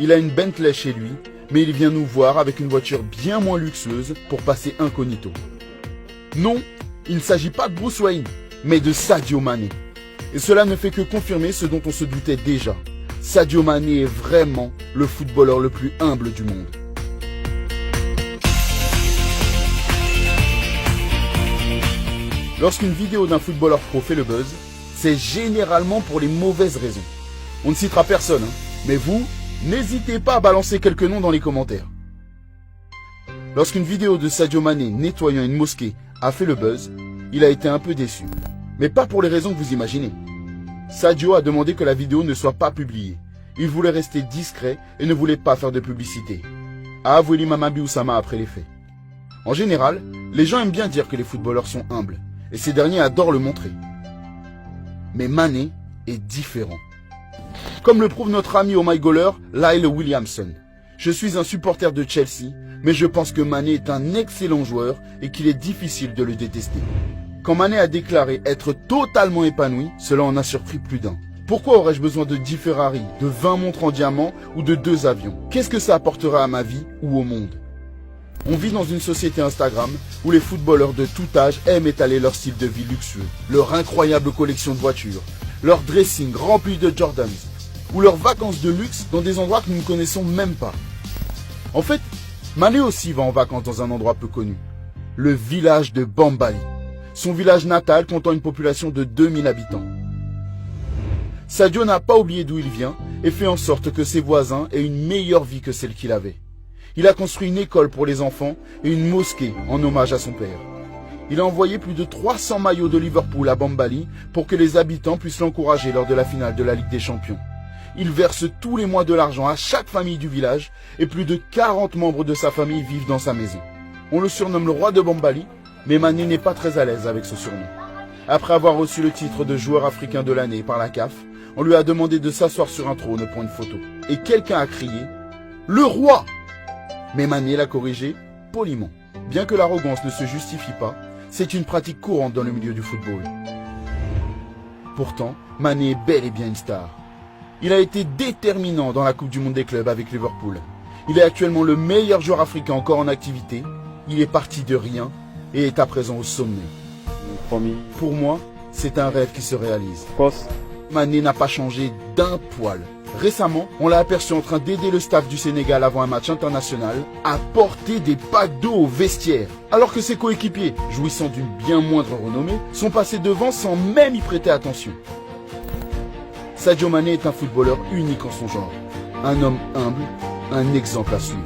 Il a une Bentley chez lui, mais il vient nous voir avec une voiture bien moins luxueuse pour passer incognito. Non, il ne s'agit pas de Bruce Wayne, mais de Sadio Mané. Et cela ne fait que confirmer ce dont on se doutait déjà. Sadio Mané est vraiment le footballeur le plus humble du monde. Lorsqu'une vidéo d'un footballeur pro fait le buzz, c'est généralement pour les mauvaises raisons. On ne citera personne, mais vous, n'hésitez pas à balancer quelques noms dans les commentaires. Lorsqu'une vidéo de Sadio Mané nettoyant une mosquée a fait le buzz, il a été un peu déçu. Mais pas pour les raisons que vous imaginez. Sadio a demandé que la vidéo ne soit pas publiée. Il voulait rester discret et ne voulait pas faire de publicité, a avoué l'imam Abi Oussama après les faits. En général, les gens aiment bien dire que les footballeurs sont humbles, et ces derniers adorent le montrer. Mais Mané est différent. Comme le prouve notre ami oh my goaler, Lyle Williamson. Je suis un supporter de Chelsea, mais je pense que Mané est un excellent joueur et qu'il est difficile de le détester. Quand Mané a déclaré être totalement épanoui, cela en a surpris plus d'un. Pourquoi aurais-je besoin de 10 Ferrari, de 20 montres en diamant ou de 2 avions? Qu'est-ce que ça apportera à ma vie ou au monde? On vit dans une société Instagram où les footballeurs de tout âge aiment étaler leur style de vie luxueux, leur incroyable collection de voitures, leur dressing rempli de Jordans, ou leurs vacances de luxe dans des endroits que nous ne connaissons même pas. En fait, Mané aussi va en vacances dans un endroit peu connu, le village de Bambali, son village natal comptant une population de 2000 habitants. Sadio n'a pas oublié d'où il vient et fait en sorte que ses voisins aient une meilleure vie que celle qu'il avait. Il a construit une école pour les enfants et une mosquée en hommage à son père. Il a envoyé plus de 300 maillots de Liverpool à Bambali pour que les habitants puissent l'encourager lors de la finale de la Ligue des Champions. Il verse tous les mois de l'argent à chaque famille du village et plus de 40 membres de sa famille vivent dans sa maison. On le surnomme le roi de Bambali, mais Mané n'est pas très à l'aise avec ce surnom. Après avoir reçu le titre de joueur africain de l'année par la CAF, on lui a demandé de s'asseoir sur un trône pour une photo. Et quelqu'un a crié « Le roi !» Mais Mané l'a corrigé poliment. Bien que l'arrogance ne se justifie pas, c'est une pratique courante dans le milieu du football. Pourtant, Mané est bel et bien une star. Il a été déterminant dans la Coupe du Monde des clubs avec Liverpool. Il est actuellement le meilleur joueur africain encore en activité. Il est parti de rien et est à présent au sommet. Pour moi, c'est un rêve qui se réalise. Mané n'a pas changé d'un poil. Récemment, on l'a aperçu en train d'aider le staff du Sénégal avant un match international à porter des packs d'eau au vestiaire, alors que ses coéquipiers, jouissant d'une bien moindre renommée, sont passés devant sans même y prêter attention. Sadio Mané est un footballeur unique en son genre, un homme humble, un exemple à suivre.